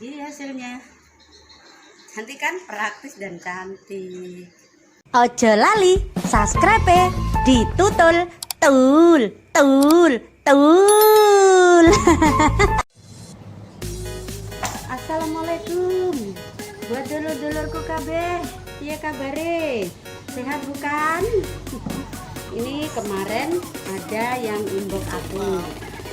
Ini hasilnya. Cantik kan? Praktis dan cantik. Ojo lali subscribe ditutul tul tul tul. Assalamualaikum buat dulur-dulurku kabeh. Iya kabare? Sehat bukan? Ini kemarin ada yang inbox aku,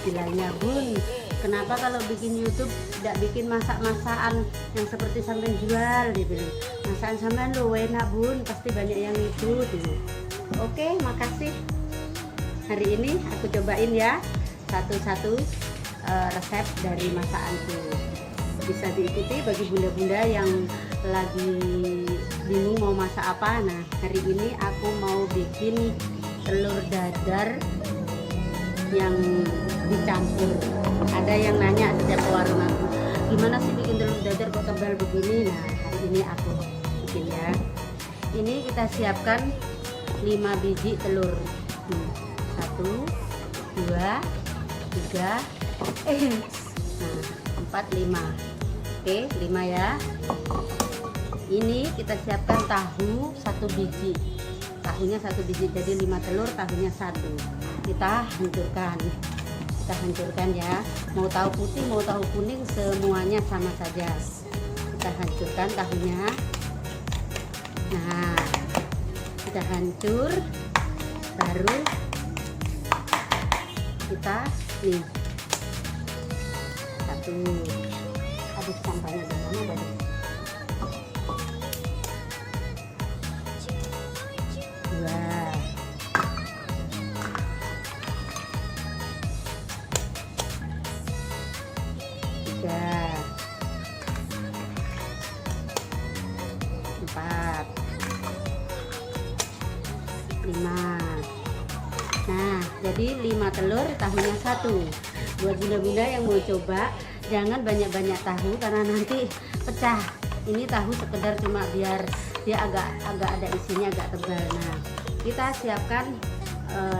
bilangnya Bun, kenapa kalau bikin YouTube tidak bikin masak-masakan yang seperti sampai jual gitu. Masakan sampean lo enak Bun, pasti banyak yang itu gitu. Oke, makasih. Hari ini aku cobain ya satu-satu resep dari masakanku. Bisa diikuti bagi bunda-bunda yang lagi bingung mau masak apa. Nah, hari ini aku mau bikin telur dadar yang dicampur. Ada yang nanya setiap ke warung aku, gimana sih bikin telur dadar kok tebal begini? Nah, hari ini aku bikin ya. Ini kita siapkan 5 biji telur. 1 2 3 4 5. Oke, 5 ya. Ini kita siapkan tahu 1 biji. Tahunya 1 biji, jadi 5 telur, tahunya 1. Kita hancurkan ya. Mau tahu putih mau tahu kuning semuanya sama saja. Kita hancurkan tahunya. Nah, kita hancur, baru kita nih 1. Aduh, sampahnya di mana tadi? 2. 3. 4. 5. Nah, jadi 5 telur, tahunya 1. Buat bunda-bunda yang mau coba, jangan banyak-banyak tahu karena nanti pecah. Ini tahu sekedar cuma biar dia agak ada isinya, agak tebal. Nah, kita siapkan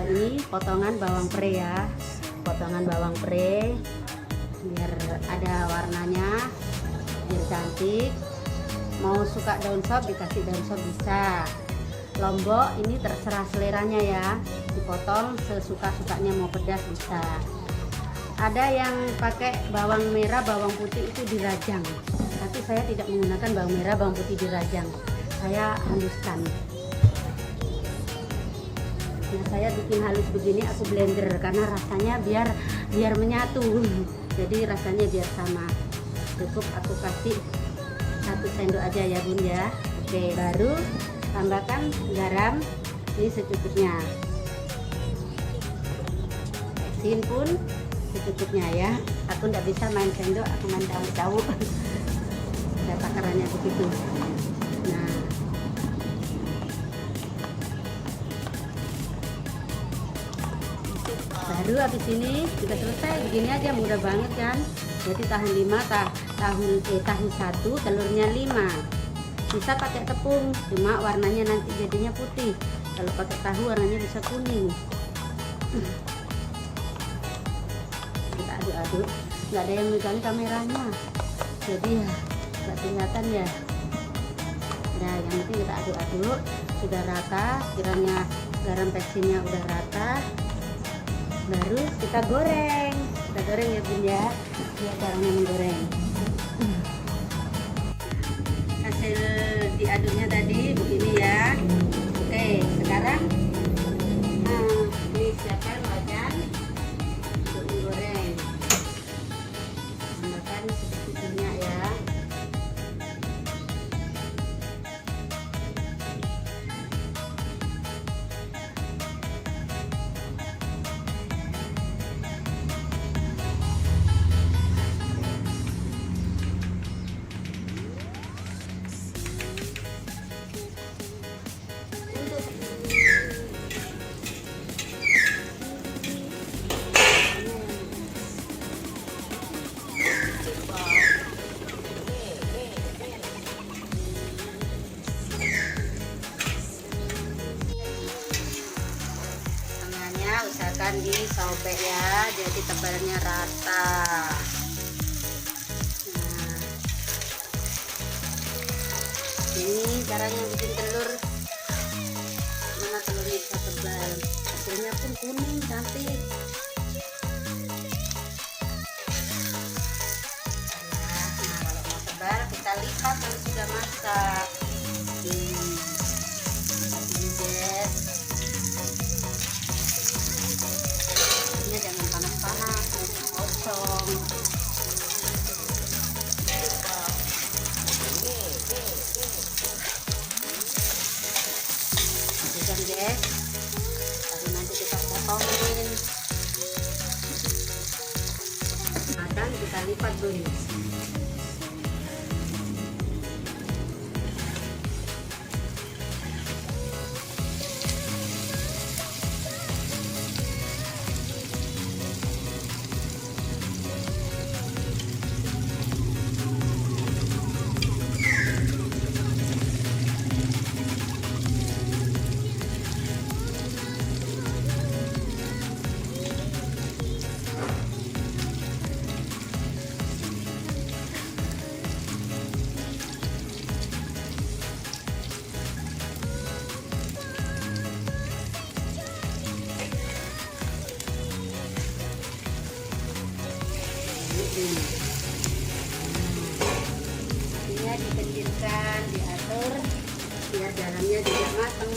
ini potongan bawang pre ya. Potongan bawang pre biar ada warnanya, biar cantik. Mau suka daun sop dikasih daun sop bisa. Lombok ini terserah seleranya ya, dipotong sesuka-sukanya, mau pedas bisa. Ada yang pakai bawang merah, bawang putih itu dirajang, tapi saya tidak menggunakan bawang merah, bawang putih dirajang, saya haluskan. Nah, saya bikin halus begini, aku blender karena rasanya biar menyatu, jadi rasanya biar sama. Cukup aku kasih 1 sendok aja ya Bun ya. Oke, baru tambahkan garam ini secukupnya, asin pun secukupnya ya. Aku nggak bisa main sendok, aku main tahu ada takarannya begitu. Nah, baru habis ini sudah selesai. Begini aja mudah banget kan. Jadi tahu 5, tahu 1, telurnya 5. Bisa pakai tepung, cuma warnanya nanti jadinya putih. Kalau pakai tahu warnanya bisa kuning. Kita aduk-aduk, nggak ada yang megang kameranya, jadi ya nggak kelihatan ya. Nah, yang penting kita aduk-aduk sudah rata, kiranya garam pesinnya udah rata, baru kita goreng. Kita goreng ya Bun ya, biar caranya menggoreng. Hasil diaduknya tadi begini ya. Oke, sekarang ini siapkan wajan untuk menggoreng. Tambahkan sedikit minyak ya. Usahakan disobek ya, jadi tebalnya rata. Nah, caranya bikin telur. Mana telurnya bisa tebal, hasilnya pun kuning cantik. Nah, kalau mau tebal kita lipat kalau sudah masak. Ini jangan panas-panas, nanti kosong. Matikan guys, tapi nanti kita potongin. Makan kita lipat dulu. Apinya dikecilkan, diatur biar dalamnya juga matang.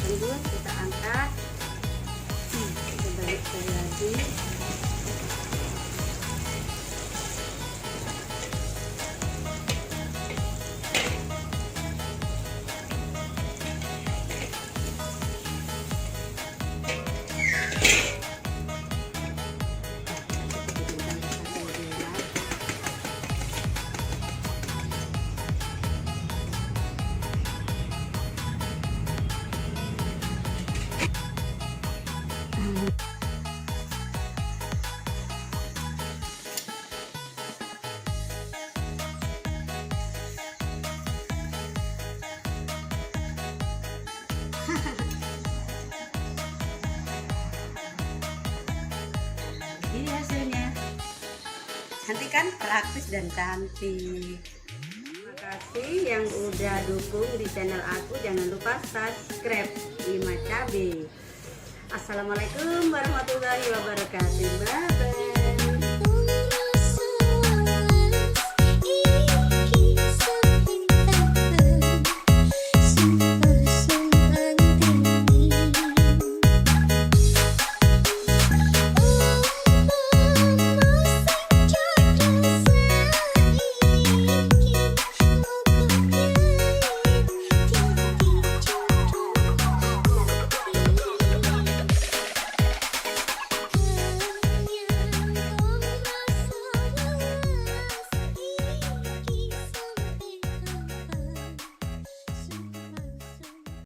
Dulu kita angkat, kita balik lagi. Ini hasilnya cantik kan, praktis dan cantik. Terima kasih yang udah dukung di channel aku. Jangan lupa subscribe Lima Cabe. Assalamualaikum warahmatullahi wabarakatuh. Bye bye.